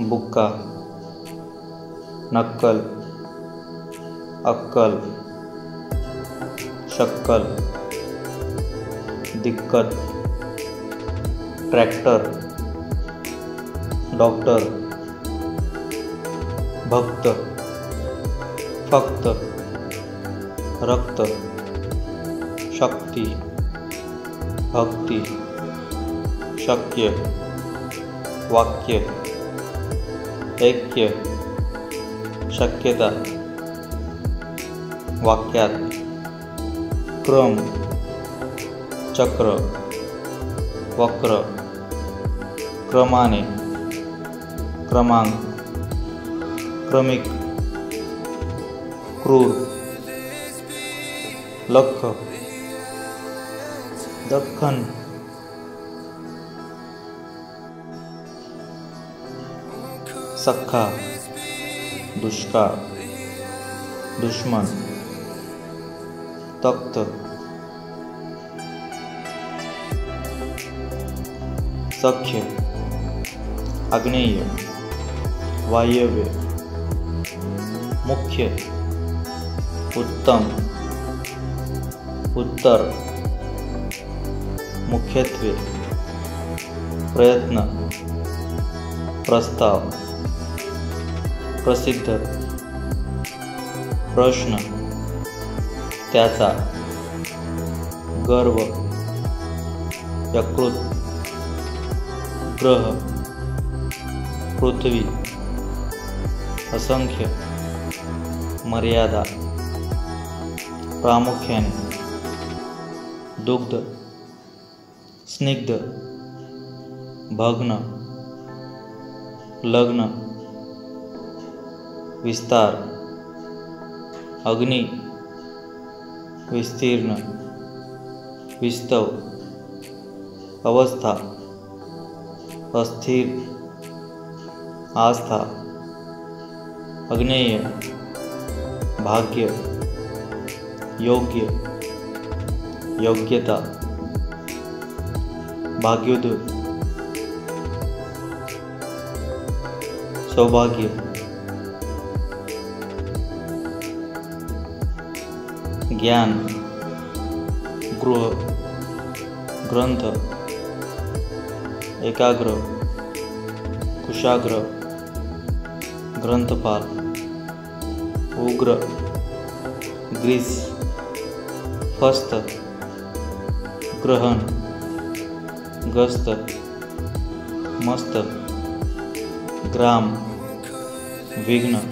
बुक्का, नक्कल, अक्कल, शक्कल, दिक्कत, ट्रॅक्टर, डॉक्टर, भक्त, फक्त, रक्त, शक्ती, भक्ती, शक्य, वाक्य, ऐक्य, शक्यता, वाक्यात, क्रम, चक्र, वक्र, क्रमाने, क्रमांक, क्रमिक, क्रूर, लख, दख्खन, सख्खा, दुष्काळ, दुश्मन, तख्त, सख्य, आग्नेय, वायव्य, मुख्य, उत्तम, उत्तर, मुख्यत्वे, प्रयत्न, प्रस्ताव, प्रसिद्ध, प्रश्न, त्याचा, गर्व, यकृत, ग्रह, पृथ्वी, असंख्य, मर्यादा, प्रामुख्याने, दुग्ध, स्निग्ध, भग्न, लग्न, विस्तार, अग्नि, विस्तीर्ण, विस्तव, अवस्था, अस्थिर, आस्था, अग्नेय, भाग्य, योग्य, योग्यता, भाग्योदय, सौभाग्य, ज्ञान, गृह, ग्रंथ, एकाग्र, कुशाग्र, ग्रंथपाल, उग्र, ग्रीस, फस्त, ग्रहण, गस्त, मस्त, ग्राम, विघ्न,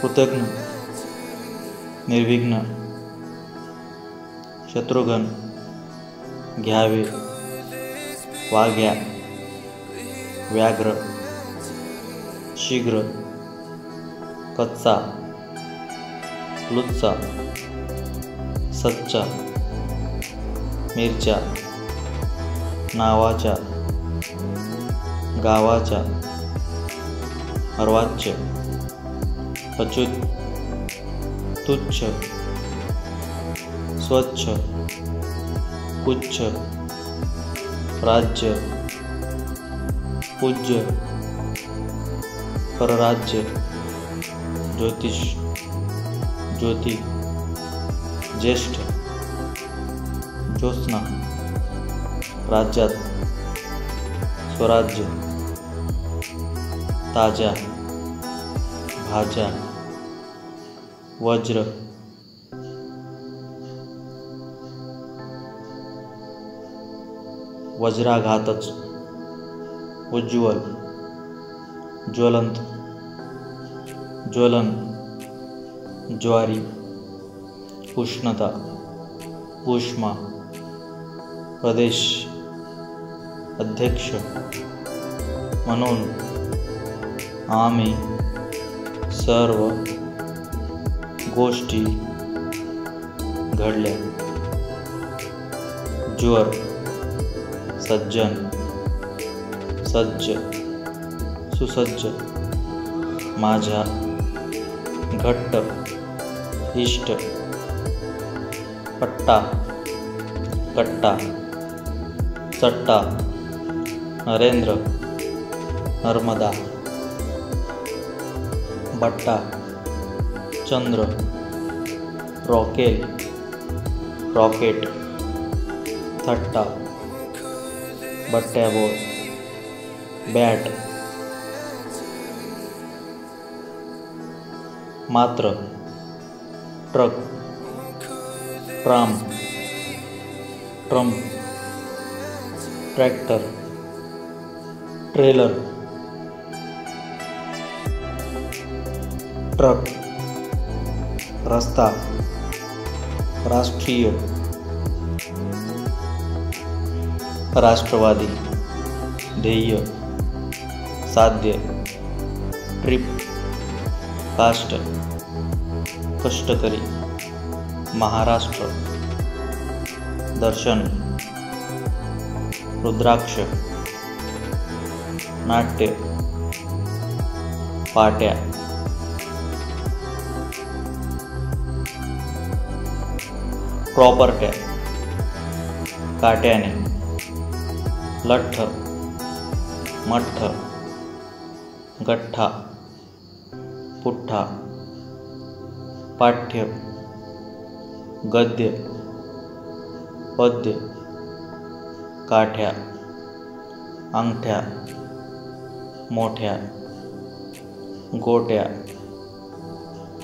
कृतघ्न, निर्विघ्न, शत्रुघ्न, घ्यावे, वाघ्या, व्याघ्र, शीघ्र, कच्चा, लुच्चा, सच्चा, मिरच्या, नावाच्या, गावाच्या, अर्वाच्य, अच्युत, तुच्छ, स्वच्छ, कुच्छ, राज्य, पूज्य, परराज्य, ज्योतिष, ज्योती, ज्येष्ठ, ज्योत्स्ना, राज्यात, स्वराज्य, ताजा, भाज्या, वज्र, वज्राघातच, उज्ज्वल, ज्वलंत, ज्वलन, ज्वारी, उष्णता, उष्मा, प्रदेश, अध्यक्ष, म्हणून, आम्ही, सर्व गोष्टी घडल्या, ज्वर, सज्जन, सज्ज, सुसज्ज, माझ्या, घट्ट, इष्ट, पट्टा, कट्टा, चट्टा, नरेंद्र, नर्मदा, बट्टा, चंद्र, रॉकेल, रॉकेट, थट्टा, बट्ट्याबोळ, बॅट, मात्र, truck, tram, Trump, tractor, trailer, truck, रस्ता, राष्ट्रीय, राष्ट्रवादी, ध्येय, साध्य, ट्रिप, कास्ट, कष्टकरी, महाराष्ट्र, दर्शन, रुद्राक्ष, नाट्य, पाट्या, प्रॉपर्ट्या, काट्याने, लठ्ठ, मठ्ठ, गठ्ठा, पुठ्ठा, पाठ्य, गद्य, पद्य, काठ्या, अंगठ्या, मोठ्या, गोट्या,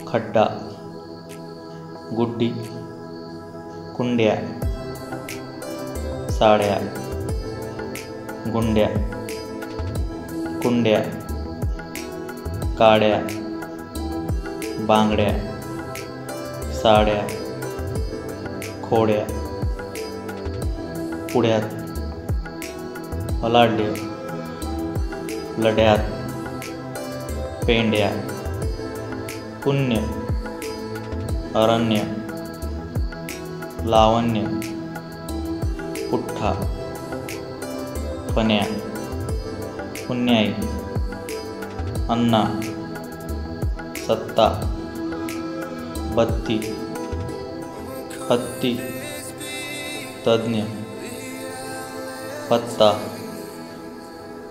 खड्डा, गुड्डी, कुंड्या, साड्या, गुंड्या, कुंड्या, काड्या, बांगड्या, साड्या, खोड्या, पुढ्यात, अलाढ्य, लढ्यात, पेंड्या, पुण्य, अरण्य, लावण्य, पुठ्ठा, फण्या, पुण्याई, अन्ना, सत्ता, बत्ती, हत्ती, तज्ञ, पत्ता,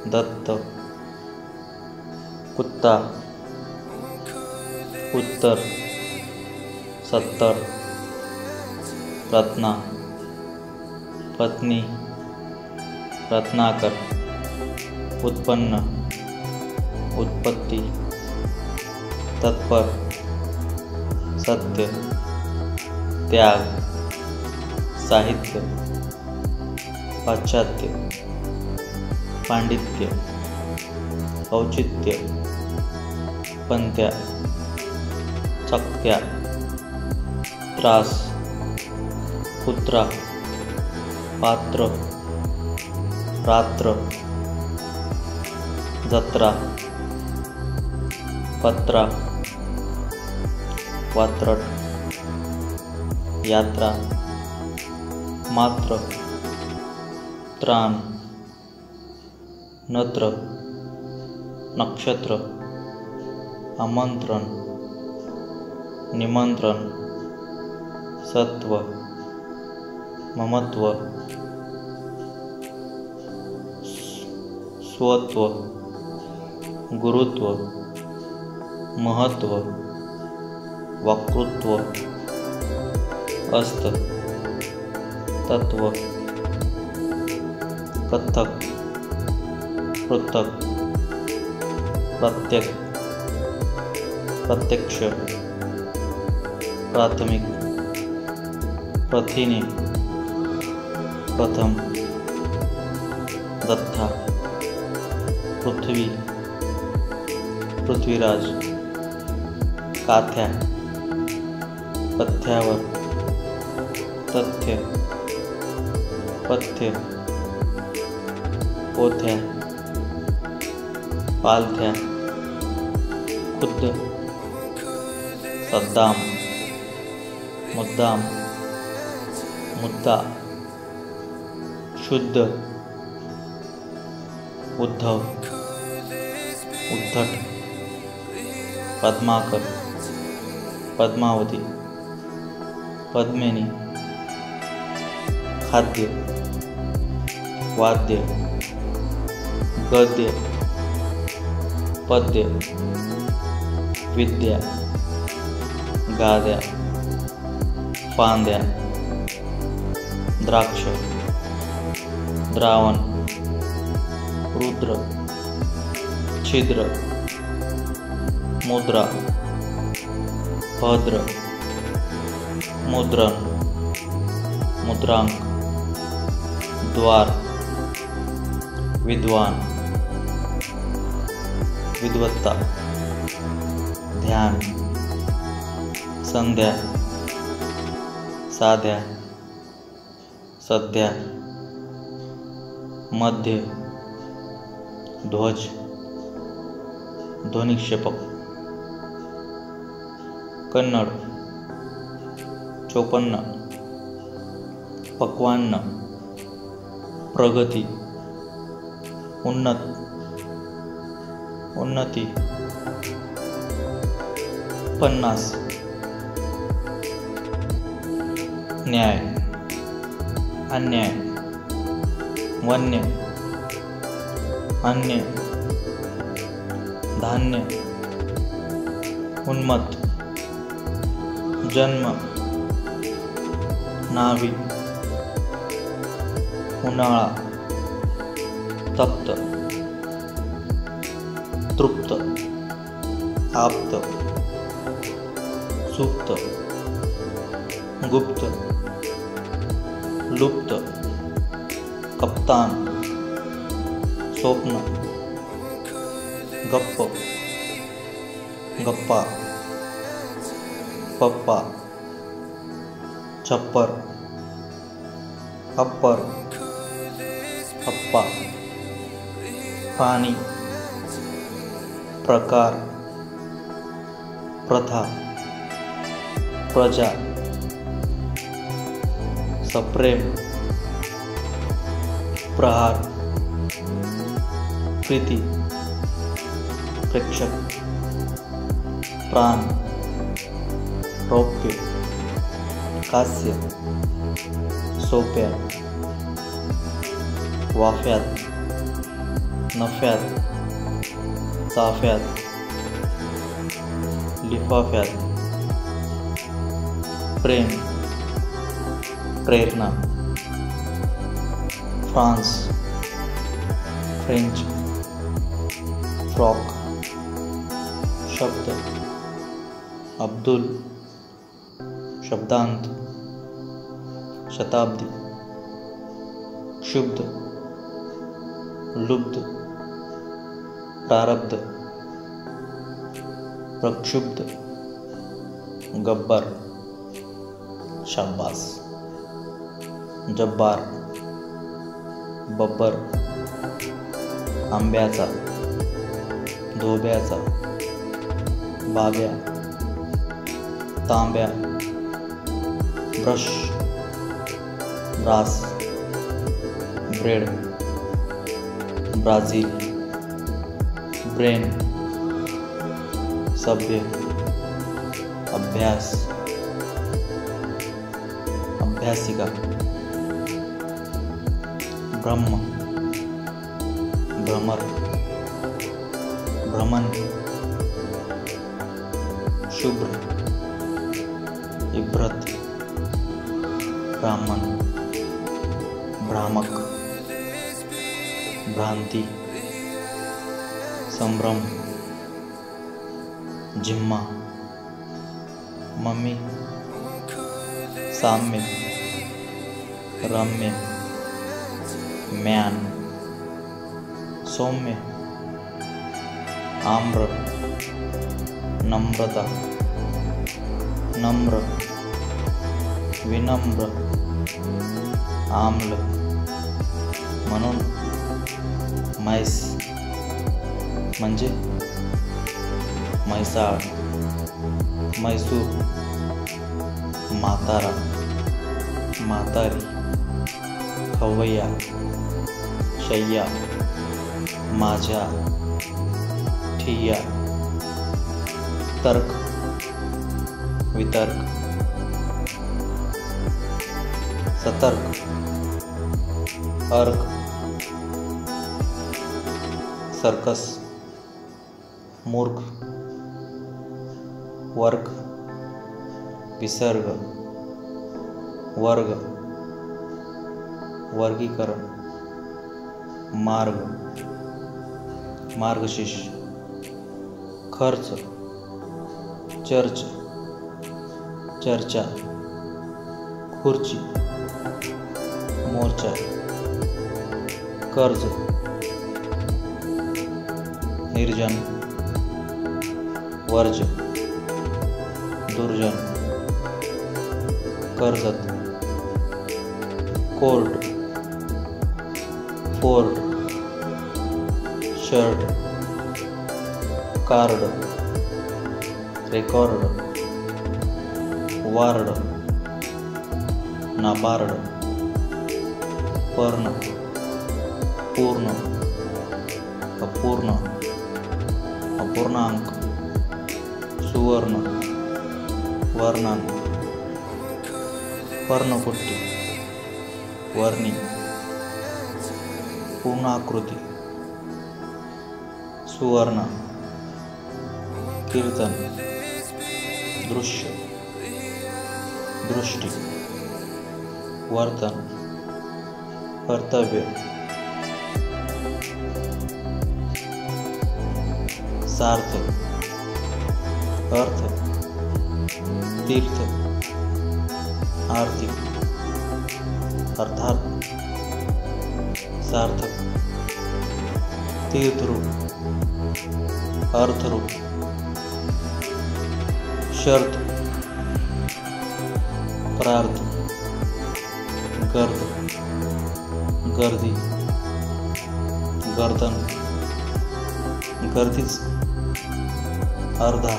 दत्त, कुत्ता, उत्तर, 70, रत्ना, पत्नी, रत्नाकर, उत्पन्न, उत्पत्ती, तत्पर, सत्य, त्याग, साहित्य, पाश्चात्य, पांडित्य, औचित्य, पंत्या, चकत्या, त्रास, पुत्रा, पात्र, रात्र, जत्रा, पत्रा, वात्रट, यात्रा, मात्र, त्राण, नत्र, नक्षत्र, आमंत्रण, निमंत्रण, सत्व, ममत्व, स्वत्व, गुरुत्व, महत्व, वक्तृत्व, अस्त, तत्व, कथक, पृथक, प्रत्यक, प्रत्यक्ष, प्राथमिक, प्रथिने, प्रथम, दत्ता, पृथ्वी, पृथ्वीराज, काथ्या, पथ्यावर, तथ्य, पथ्य, पोथ्या, पालथ्या, खुद्द, सद्दाम, मुद्दाम, मुद्दा, शुद्ध, उद्धव, उद्धट, पद्माकर, पद्मावती, पद्मिनी, खाद्य, वाद्य, गद्य, पद्य, विद्या, गाद्या, फांद्या, द्राक्ष, द्रावण, रुद्र, छिद्र, मुद्रा, भद्र, मुद्रण, मुद्रांक, द्वार, विद्वान, विद्वत्ता, ध्यान, संध्या, साध्या, सध्या, मध्य, ध्वज, ध्वनिक्षेपक, कन्नड, 54, पक्वान्न, प्रगती, उन्नत, उन्नती, 50, न्याय, अन्याय, वन्य, अन्य, धान्य, उन्मत्त, जन्म, नावी, उन्हाळा, तप्त, तृप्त, आप्त, सुप्त, गुप्त, लुप्त, कप्तान, स्वप्न, गप्प, गप्पा, पप्पा, छप्पर, अप्पर, अप्पा, पाणी, प्रकार, प्रथा, प्रजा, सप्रेम, प्रहार, प्रीती, प्रेक्षक, प्राण, रौप्य, कास्य, सोप्या, वाफ्यात, नफ्यात, चाफ्यात, लिफाफ्यात, प्रेम, प्रेरणा, फ्रांस, फ्रेंच, फ्रॉक, शब्द, अब्दुल, शब्दांत, शताब्दी, क्षुब्ध, लुब्ध, प्रारब्ध, प्रक्षुब्ध, गब्बर, शाबास, जब्बार, बब्बर, आंब्याचा, धोब्याचा, बाब्या, तांब्या, brush, brass, bread, Brazil, brain, सभ्य, अभ्यास, अभ्यासिका, ब्रह्म, भ्रमर, भ्रमण, शुभ्र, इभ्रत, ब्राह्मण, भ्रामक, भ्रांति, संभ्रम, जिम्मा, मम्मी, साम्य, रम्य, म्यान, सौम्य, आम्र, नम्रता, नम्र, विनम्र, आम्ल, म्हणून मैस म्हणजे म्हैसाळ, मैसूर, म्हातारा, म्हातारी, खवय्या, शय्या, माझ्या, ठिय्या, तर्क, वितर्क, सतर्क, अर्क, सर्कस, मूर्ख, वर्ग, विसर्ग, वर्ग, वर्गीकरण, मार्ग, मार्गशीर्ष, खर्च, चर्च, चर्चा, खुर्ची, मोर्चा, कर्ज, निर्जन, वर्ज, दुर्जन, Karjat, court, fort, shirt, card, record, ward, NABARD, पर्ण, पूर्ण, अपूर्ण, अपूर्णांक, सुवर्ण, वर्णन, पर्णकुट्टी, वर्णी, पूर्णाकृती, सुवर्ण, कीर्तन, दृश्य, दृष्टी, वर्तन, कर्तव्य, सार्थ, अर्थ, तीर्थ, आर्थिक, अर्थात, सार्थक, तीर्थरूप, अर्थरूप, शर्त, प्रार्थ, गर्द, गर्दी, गर्दन, गर्दीच, अर्धा,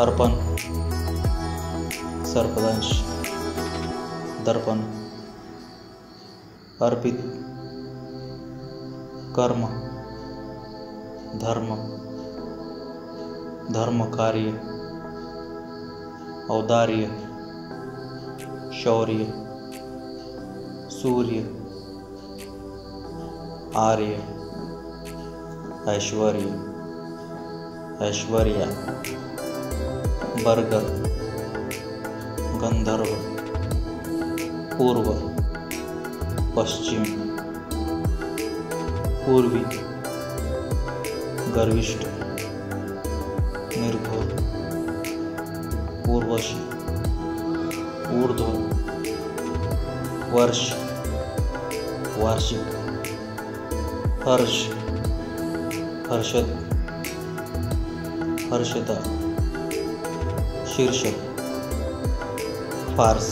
अर्पण, सर्पदंश, दर्पण, अर्पित, कर्म, धर्म, धर्म कार्य, औदार्य, शौर्य, सूर्य, आर्य, ऐश्वर्य, ऐश्वर्या, बर्गर, गंधर्व, पूर्व, पश्चिम, पूर्वी, गर्विष्ठ, निर्घोर, पूर्वशी, ऊर्ध्व, वर्ष, वार्षिक, हर्ष, हर्षद, हर्षदा, शीर्षक, फार्स,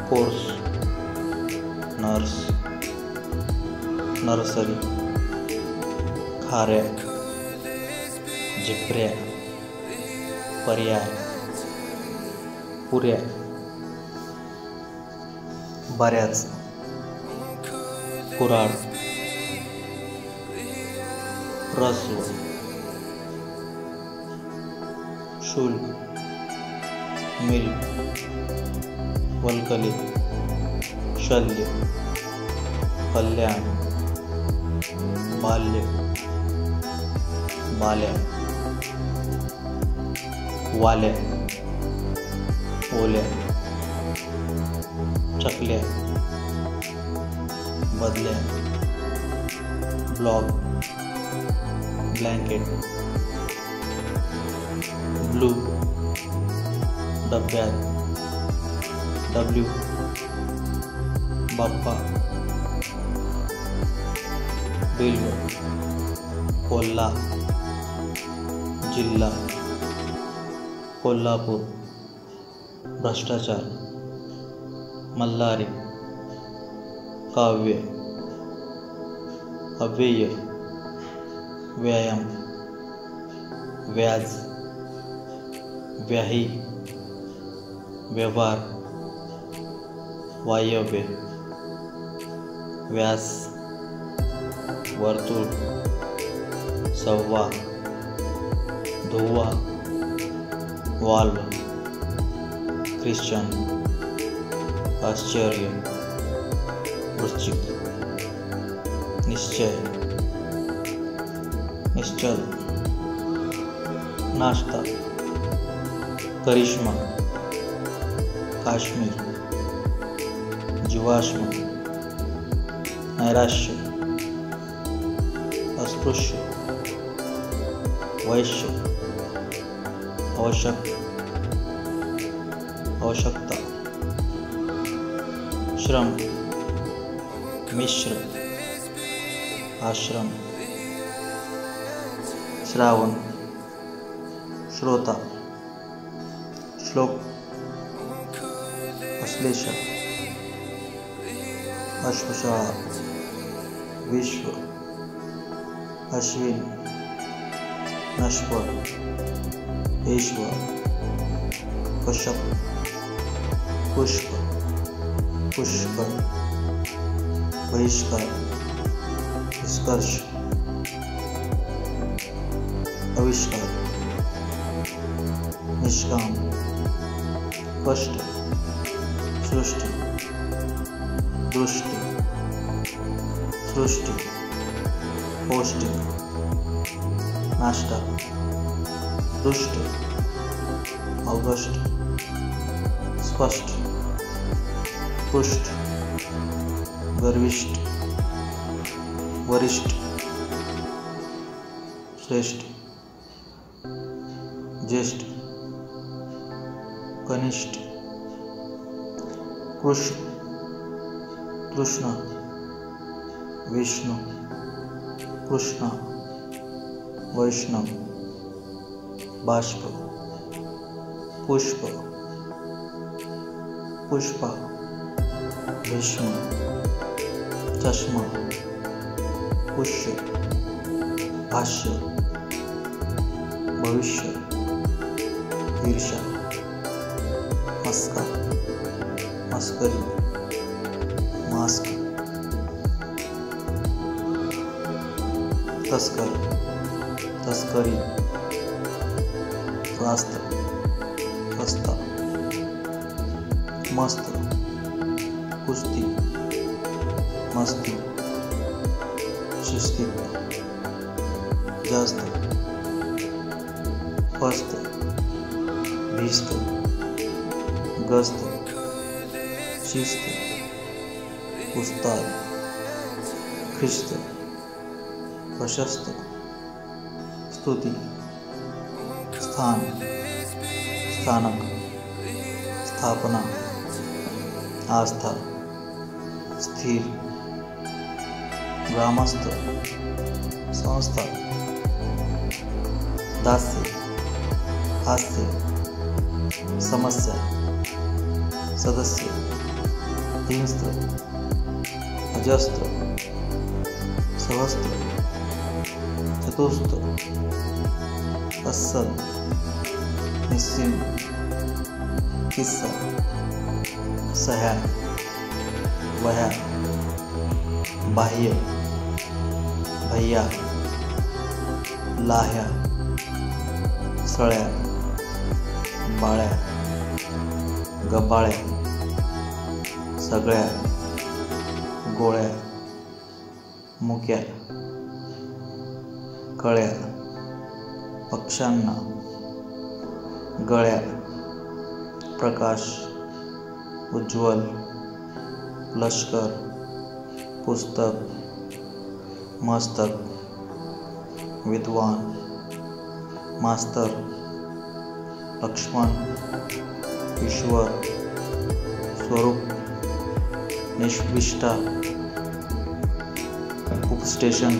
कोर्स, नर्स, नर्सरी, खाऱ्या, जिपऱ्या, पर्याय, पुऱ्या, बऱ्याच, कुराड, रस्व, शुल्क, मिल, वल्कली, शल्य, कल्याण, बाल्य, बाल्या, वाल्या, ओल्या, चकल्या, बदल्या, ब्लॉग, ब्लँकेट, ब्लू, डब्यात, डब्ल्यू, बाप्पा, बिल्व, कोल्हा, जिल्हा, कोल्हापूर, भ्रष्टाचार, मल्हारी, काव्य, अव्यय, व्यायाम, व्याज, व्याही, व्यवहार, वायव्य, व्यास, वर्तुळ, सव्वा, धुवा, वाल्व, ख्रिश्चन, आश्चर्य, वृश्चिक, निश्चय, निश्चल, नाश्ता, करिश्मा, काश्मीर, जीवाश्म, नैराश्य, अस्पृश्य, वैश्य, आवश्यक, आवश्यकता, श्रम, मिश्र, आश्रम, श्रावण, श्रोता, श्लोक, अश्लेष, अश्वशाला, विश्व, अश्विन, नश्वर, ईश्वर, कश्यप, पुष्प, पुष्कर, बहिष्कार, निष्कर्ष, आविष्कार, निष्काम, कष्ट, सृष्टि, दृष्टि, सृष्टि, पौष्टिक, नाश्ता, दुष्ट, अवगष्ट, स्पष्ट, पुष्ट, गर्विष्ठ, वरिष्ठ, श्रेष्ठ, ज्येष्ठ, कनिष्ठ, कृष्ण, कृष्ण, विष्णु, कृष्ण, वैष्णव, बाष्प, पुष्प, पुष्पा, भीष्म, चष्मा, पुष्य, भाष्य, भविष्य, ईर्षा, मस्का, मस्करी, मास्क, तस्कर, तस्करी, रास्त, रस्ता, मस्त, कुस्ती, मस्ती, शिस्ती, जास्त, फस्त, भिस्त, गस्त, शिस्त, उस्ताद, ख्रिस्त, प्रशस्त, स्तुती, स्थान, स्थानक, स्थापना, आस्था, स्थिर, ग्रामस्थ, संस्था, दास्य, हास्य, समस्या, सदस्य, हिंस्त्र, अजस्त्र, सहस्त्र, चतुस्त्र, अस्सल, निश्चिम, किस्सा, सह्या, वह्या, बाह्य, भैया, लाह्या, सळ्या, बाळ्या, गबाळ्या, सगळ्या, गोळ्या, मुक्या, कळ्या, पक्ष्यांना, गळ्या, प्रकाश, उज्ज्वल, लष्कर, पुस्तक, मस्तक, विद्वान, मास्तर, लक्ष्मण, ईश्वर, स्वरूप, निष्विष्टा, उपस्टेशन,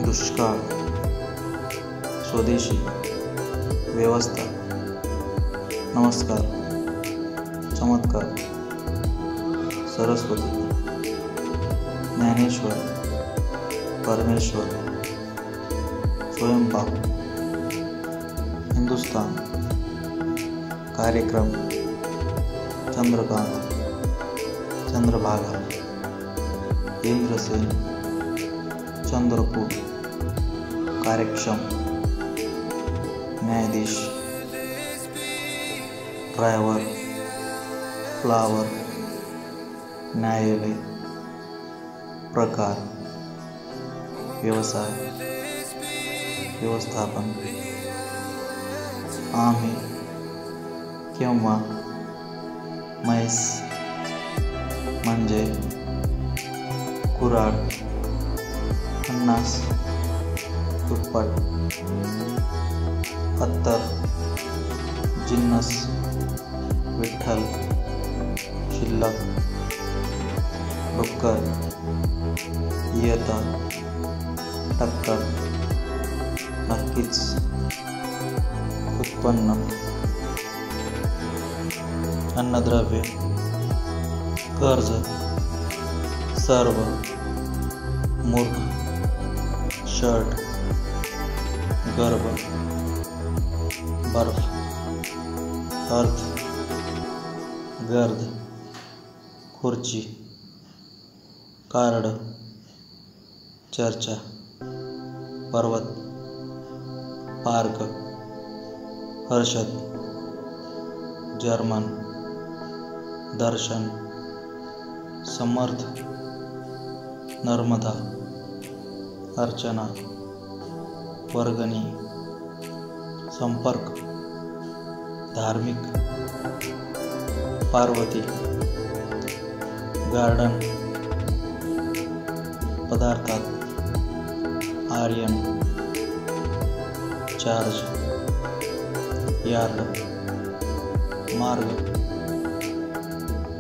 दुष्काळ, स्वदेशी, व्यवस्था, नमस्कार, चमत्कार, सरस्वती, ज्ञानेश्वर, परमेश्वर, स्वयंपाक, हिंदुस्तान, कार्यक्रम, चंद्रकांत, चंद्रभागा, इंद्रसेन, चंद्रपूर, कार्यक्षम, न्यायाधीश, ड्रायव्हर, फ्लावर, न्यायालय, प्रकार, व्यवसाय, व्यवस्थापन. आम्ही किंवा म्हैस म्हणजे कुऱ्हाड 50 दुप्पट. अत्तर जिन्नस विठ्ठल शिल्लक. डुक्कर इयत्ता टक्कर. नक्कीच उत्पन्न. अन्नद्रव्य कर्ज सर्व. मूर्ख शर्ट. गर्भ बर्फ. अर्थ गर्द. खुर्ची कार्ड. चर्चा पर्वत. पार्क. हर्षद जर्मन. दर्शन समर्थ. नर्मदा. अर्चना वर्गणी. संपर्क धार्मिक. पार्वती. गार्डन पदार्थात. आर्यन. चार्ज. यार्ड. मार्ग.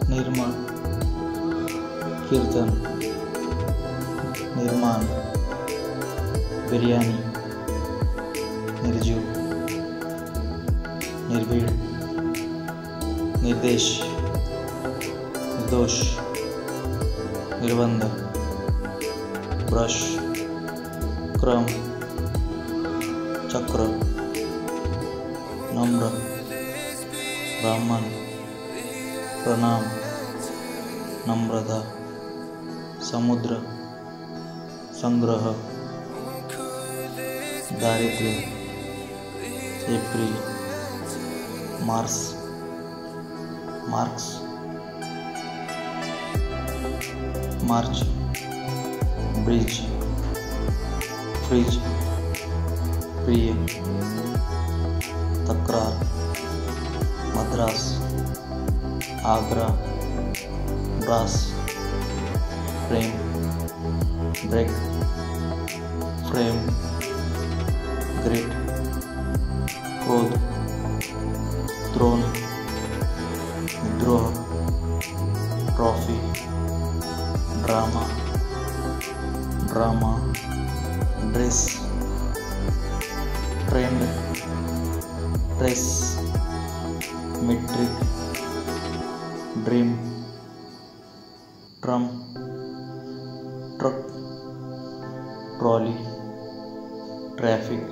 निर्मळ. कीर्तन. निर्माण. बिर्याणी. निर्जीव. निर्भीड. निर्देश. निर्दोष. निर्बंध. ब्रश. क्रम. चक्र. नम्र. ब्राह्मण. प्रणाम. नम्रता. समुद्र. संग्रह. दारिद्र्य. April. Mars. Marks. March. Bridge. Fridge. प्रिय. तक्रार. मद्रास. आग्रा. ब्रास. प्रेम. ब्रेक. फ्रेम. ग्रेट. क्रोध. थ्रोन. विद्रोह. Trophy. Drama. Drama. Dress. Trend. Trace. Metric. Dream. Tram. Truck. Trolley. Traffic.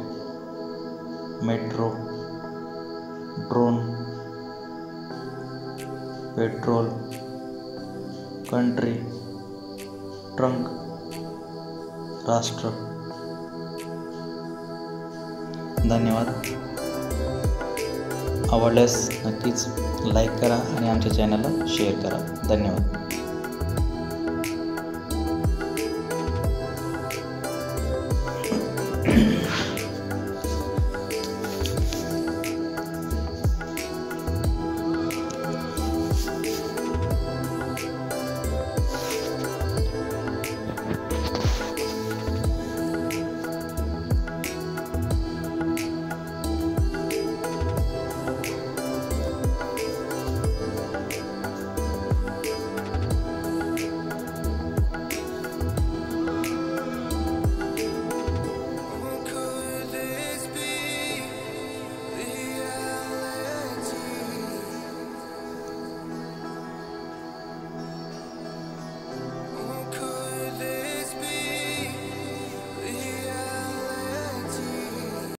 Metro. Drone. Petrol. Country. Trunk. राष्ट्र. धन्यवाद. आवडल्यास नक्कीच लाईक करा आणि आमच्या चॅनलला शेअर करा. धन्यवाद.